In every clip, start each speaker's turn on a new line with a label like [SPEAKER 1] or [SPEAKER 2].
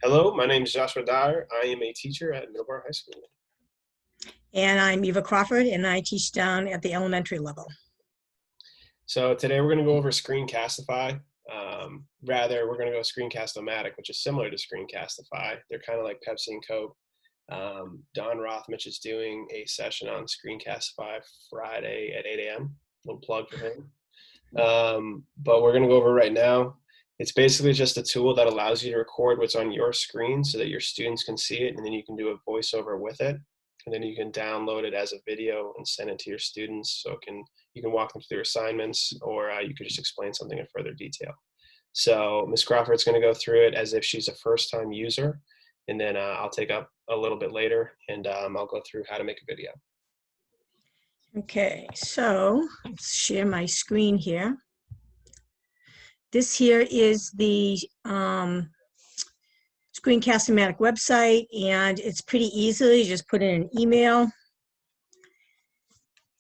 [SPEAKER 1] Hello, my name is Joshua Dyer. I am a teacher at Middleborough High School.
[SPEAKER 2] And I'm Eva Crawford, and I teach down at the elementary level.
[SPEAKER 1] So today we're going to go over Screencastify. Rather, we're going to go Screencast-O-Matic, which is similar to Screencastify. They're kind of like Pepsi and Coke. Don Rothmich is doing a session on Screencastify Friday at 8 a.m. Little plug for him. But we're going to go over right now. It's basically just a tool that allows you to record what's on your screen so that your students can see it, and then you can do a voiceover with it. And then you can download it as a video and send it to your students. So you can walk them through assignments, or you could just explain something in further detail. So Ms. Crawford's going to go through it as if she's a first-time user, and then I'll take up a little bit later, and I'll go through how to make a video.
[SPEAKER 2] Okay, so let's share my screen here. This here is the Screencastomatic website, and it's pretty easy. You just put in an email.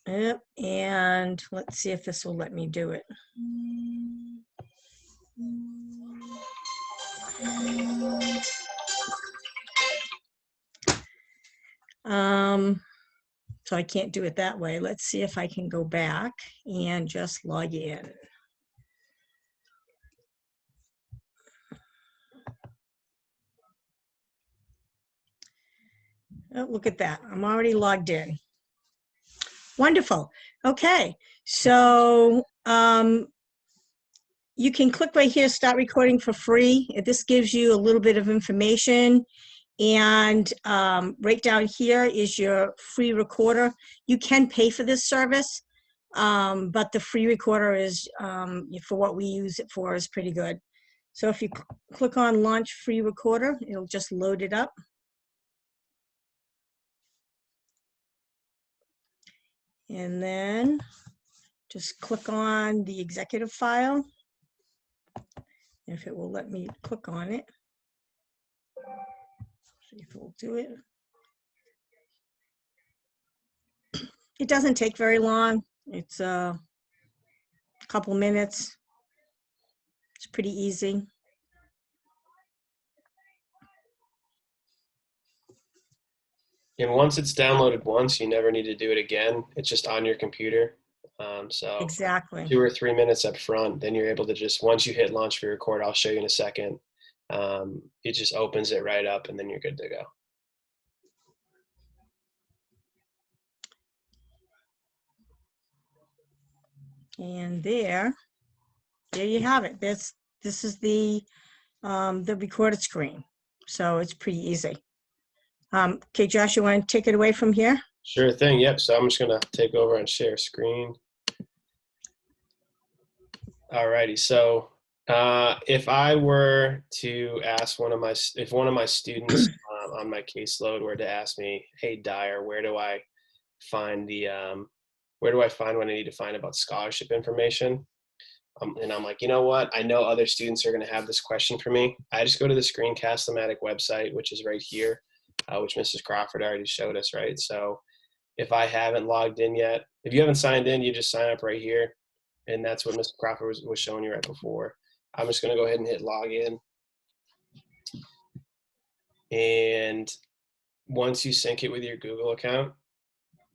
[SPEAKER 2] Yep, and let's see if this will let me do it. So I can't do it that way. Let's see if I can go back and just log in. Oh, look at that. I'm already logged in. Wonderful. Okay, so you can click right here, start recording for free. This gives you a little bit of information. And right down here is your free recorder. You can pay for this service, but the free recorder is, for what we use it for, is pretty good. So if you click on Launch Free Recorder, it'll just load it up. And then just click on the executive file, if it will let me click on it. See if it will do it. It doesn't take very long. It's a couple minutes. It's pretty easy.
[SPEAKER 1] And once it's downloaded once, you never need to do it again. It's just on your computer. So
[SPEAKER 2] Exactly.
[SPEAKER 1] 2 or 3 minutes up front, then you're able to just, once you hit launch for record, I'll show you in a second. It just opens it right up, and then you're good to go.
[SPEAKER 2] And there you have it. This is the recorded screen. So it's pretty easy. Okay, Josh, you want to take it away from here?
[SPEAKER 1] Sure thing. Yep. So I'm just going to take over and share screen. Alrighty. So if I were to ask if one of my students on my caseload were to ask me, "Hey, Dyer, where do I find what I need to find about scholarship information?" And I'm like, you know what? I know other students are going to have this question for me. I just go to the Screencastomatic website, which is right here, which Mrs. Crawford already showed us, right? So if I haven't logged in yet, if you haven't signed in, you just sign up right here. And that's what Mr. Crawford was showing you right before. I'm just going to go ahead and hit login. And once you sync it with your Google account,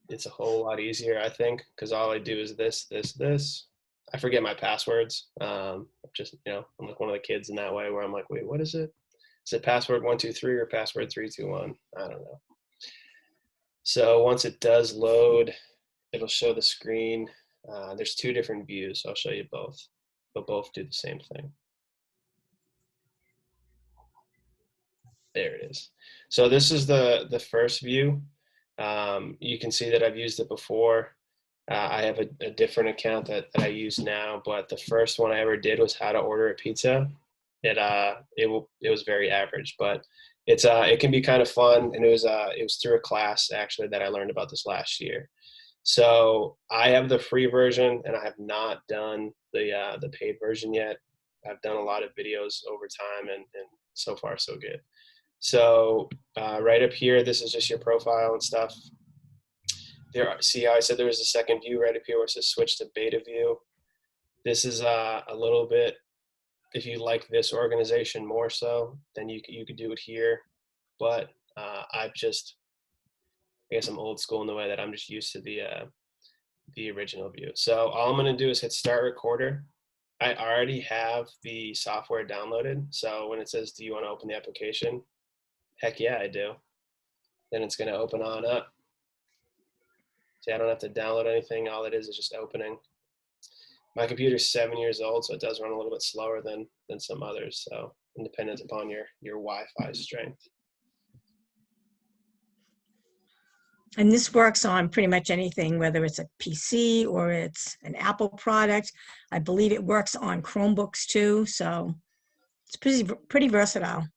[SPEAKER 1] it's a whole lot easier, I think, because all I do is this. I forget my passwords. Just, I'm like one of the kids in that way where I'm like, wait, what is it? Is it password 123 or password 321? I don't know. So once it does load, it'll show the screen. There's 2 different views. So I'll show you both, but both do the same thing. There it is. So this is the first view. You can see that I've used it before. I have a different account that I use now, but the first one I ever did was how to order a pizza. It was very average, but it can be kind of fun, and it was through a class actually that I learned about this last year. So I have the free version, and I have not done the paid version yet. I've done a lot of videos over time, and so far so good. So right up here, this is just your profile and stuff. See how I said there was a second view right up here where it says switch to beta view. This is a little bit if you like this organization more so, then you could do it here. But I guess I'm old school in the way that I'm just used to the original view. So all I'm going to do is hit start recorder. I already have the software downloaded. So when it says, do you want to open the application? Heck yeah, I do. Then it's going to open on up. See, I don't have to download anything. All it is just opening. My computer's 7 years old, so it does run a little bit slower than some others. So independent upon your Wi-Fi strength.
[SPEAKER 2] And this works on pretty much anything, whether it's a PC or it's an Apple product. I believe it works on Chromebooks too, so it's pretty versatile.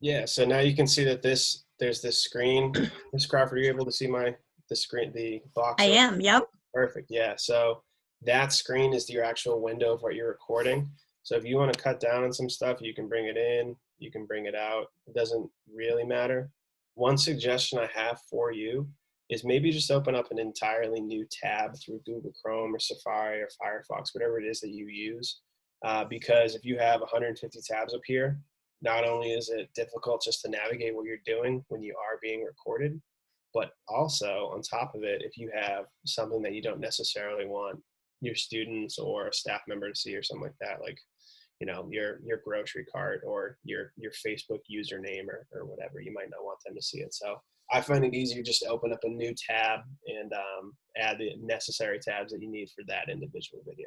[SPEAKER 1] Yeah, so now you can see that there's this screen. Ms. Crawford, are you able to see the box?
[SPEAKER 2] I am, yep.
[SPEAKER 1] Perfect, yeah. So that screen is your actual window of what you're recording. So if you want to cut down on some stuff, you can bring it in, you can bring it out. It doesn't really matter. One suggestion I have for you is maybe just open up an entirely new tab through Google Chrome or Safari or Firefox, whatever it is that you use. Because if you have 150 tabs up here, not only is it difficult just to navigate what you're doing when you are being recorded, but also on top of it, if you have something that you don't necessarily want your students or a staff member to see or something like that, like, you know, your grocery cart or your Facebook username or whatever, you might not want them to see it. So I find it easier just to open up a new tab and add the necessary tabs that you need for that individual video.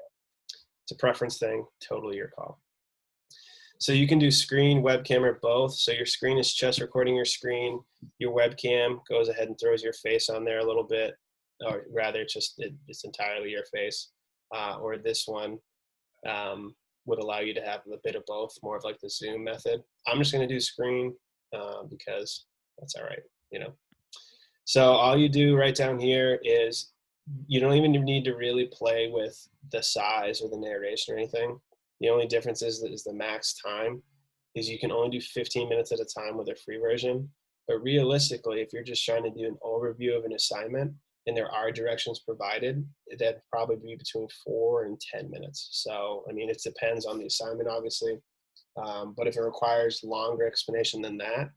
[SPEAKER 1] It's a preference thing, totally your call. So you can do screen, webcam, or both. So your screen is just recording your screen. Your webcam goes ahead and throws your face on there a little bit, or rather it's entirely your face. Or this one would allow you to have a bit of both, more of like the Zoom method. I'm just gonna do screen because that's all right, you know. So all you do right down here is you don't even need to really play with the size or the narration or anything. The only difference is the max time is you can only do 15 minutes at a time with a free version. But realistically, if you're just trying to do an overview of an assignment and there are directions provided, that'd probably be between 4 and 10 minutes. So, I mean, it depends on the assignment, obviously. But if it requires longer explanation than that,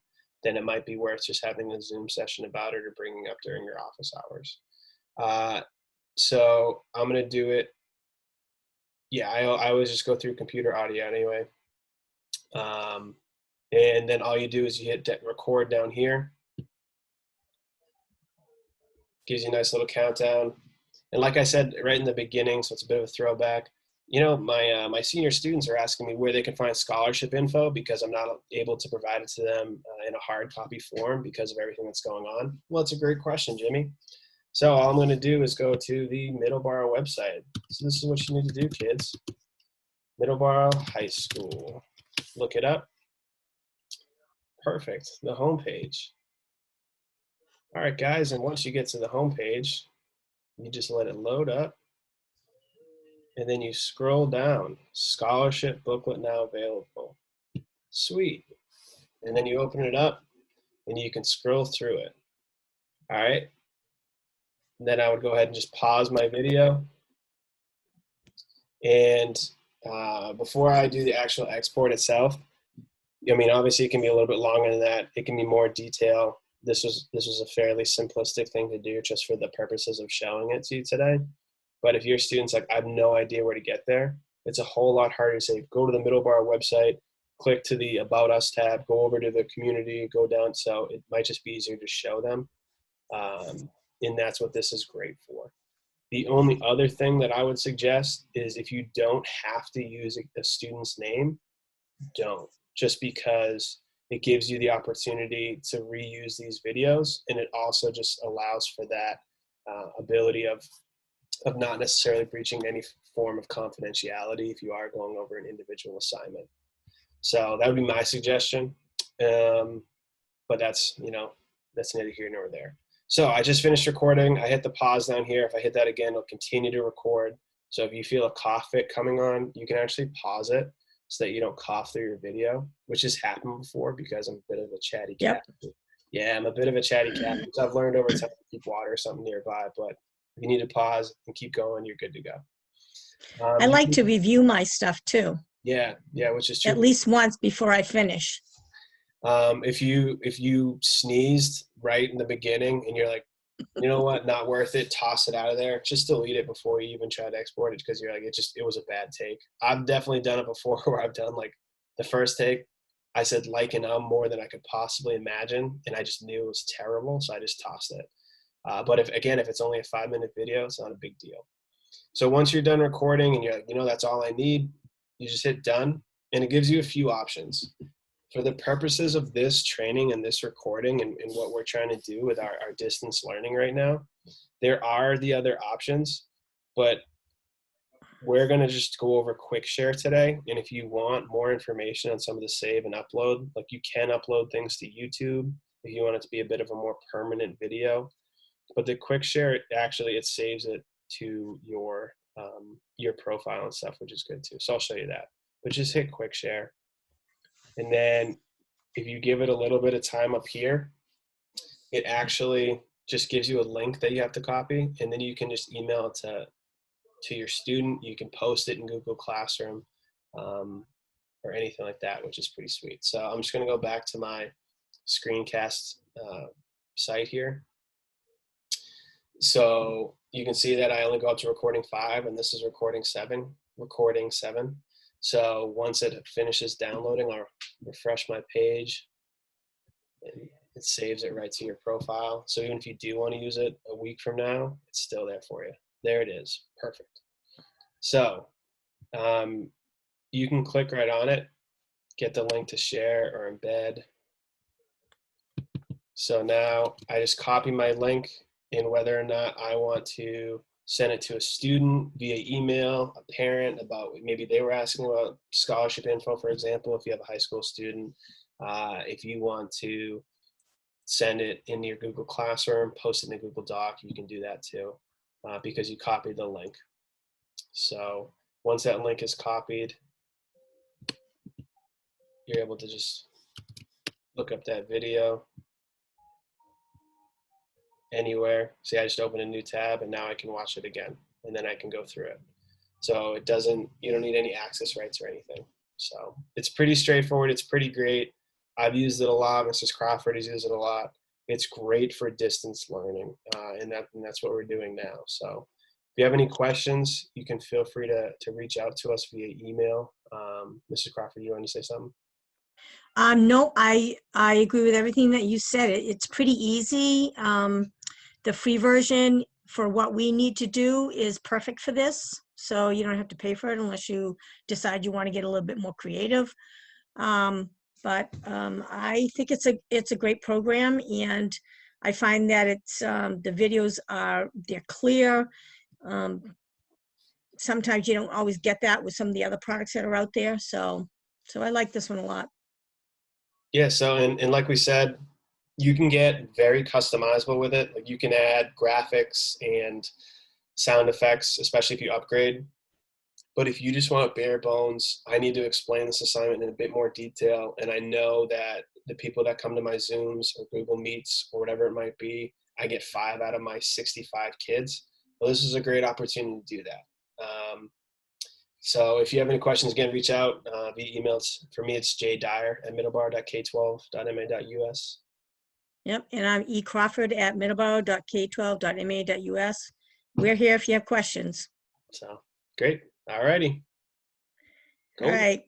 [SPEAKER 1] then it might be worth just having a Zoom session about it or bringing up during your office hours. So I'm going to do it. Yeah, I always just go through computer audio anyway. And then all you do is you hit record down here. Gives you a nice little countdown. And like I said right in the beginning, so it's a bit of a throwback, you know, my senior students are asking me where they can find scholarship info because I'm not able to provide it to them in a hard copy form because of everything that's going on. Well, it's a great question, Jimmy. So all I'm going to do is go to the Middleborough website. So this is what you need to do, kids. Middleborough High School. Look it up. Perfect. The homepage. All right, guys, and once you get to the homepage, you just let it load up. And then you scroll down. Scholarship booklet now available. Sweet. And then you open it up, and you can scroll through it. All right. And then I would go ahead and just pause my video. And before I do the actual export itself, I mean, obviously it can be a little bit longer than that. It can be more detail. This was a fairly simplistic thing to do just for the purposes of showing it to you today. But if your student's like, I have no idea where to get there, it's a whole lot harder to say, go to the Middleborough website, click to the About Us tab, go over to the community, go down. So it might just be easier to show them. And that's what this is great for. The only other thing that I would suggest is if you don't have to use a student's name, don't. Just because it gives you the opportunity to reuse these videos, and it also just allows for that ability of not necessarily breaching any form of confidentiality if you are going over an individual assignment. So that would be my suggestion. But that's, you know, that's neither here nor there. So I just finished recording. I hit the pause down here. If I hit that again, it'll continue to record. So if you feel a cough fit coming on, you can actually pause it so that you don't cough through your video, which has happened before because I'm a bit of a chatty cat.
[SPEAKER 2] Yep.
[SPEAKER 1] Yeah, I'm a bit of a chatty cat. So I've learned over time to keep water or something nearby, but if you need to pause and keep going, you're good to go.
[SPEAKER 2] I
[SPEAKER 1] You
[SPEAKER 2] like
[SPEAKER 1] can,
[SPEAKER 2] to review my stuff too,
[SPEAKER 1] yeah, yeah, which is true.
[SPEAKER 2] at least once before I finish.
[SPEAKER 1] If you sneezed right in the beginning and you're like, you know what, not worth it, toss it out of there. Just delete it before you even try to export it because you're like, it was a bad take. I've definitely done it before where I've done like the first take. I said like and more than I could possibly imagine, and I just knew it was terrible, so I just tossed it. But if it's only a 5-minute video, it's not a big deal. So once you're done recording and you're like, that's all I need, you just hit done, and it gives you a few options. For the purposes of this training and this recording and what we're trying to do with our distance learning right now, there are the other options, but we're going to just go over quick share today. And if you want more information on some of the save and upload, like you can upload things to YouTube if you want it to be a bit of a more permanent video. But the quick share, it saves it to your profile and stuff, which is good too. So I'll show you that. But just hit quick share. And then if you give it a little bit of time up here, it actually just gives you a link that you have to copy, and then you can just email it to your student. You can post it in Google Classroom or anything like that, which is pretty sweet. So I'm just going to go back to my screencast site here. So you can see that I only go up to recording 5, and this is recording 7. So once it finishes downloading, I'll refresh my page, and it saves it right to your profile. So even if you do want to use it a week from now, it's still there for you. There it is. Perfect. So you can click right on it, get the link to share or embed. So now I just copy my link, and whether or not I want to send it to a student via email, a parent, about maybe they were asking about scholarship info, for example, if you have a high school student, if you want to send it in your Google Classroom, post it in a Google Doc, you can do that too, because you copied the link. So once that link is copied, you're able to just look up that video anywhere. See, I just opened a new tab, and now I can watch it again, and then I can go through it. So you don't need any access rights or anything. So it's pretty straightforward. It's pretty great. I've used it a lot. Mrs. Crawford has used it a lot. It's great for distance learning, and that's what we're doing now. So if you have any questions, you can feel free to reach out to us via email. Mrs. Crawford, you want to say something?
[SPEAKER 2] No, I agree with everything that you said. It's pretty easy. The free version for what we need to do is perfect for this. So you don't have to pay for it unless you decide you want to get a little bit more creative. I think it's a great program, and I find that it's the videos they're clear. Sometimes you don't always get that with some of the other products that are out there. So I like this one a lot.
[SPEAKER 1] Yeah, so and like we said, you can get very customizable with it. Like you can add graphics and sound effects, especially if you upgrade. But if you just want bare bones, I need to explain this assignment in a bit more detail, and I know that the people that come to my Zooms or Google Meets or whatever it might be, I get 5 out of my 65 kids. Well, this is a great opportunity to do that. So if you have any questions, again, reach out via emails. For me, it's jdyer@middlebar.k12.ma.us.
[SPEAKER 2] Yep, and I'm ecrawford@middleborough.k12.ma.us. We're here if you have questions.
[SPEAKER 1] So great. All righty.
[SPEAKER 2] All
[SPEAKER 1] Cool.
[SPEAKER 2] right.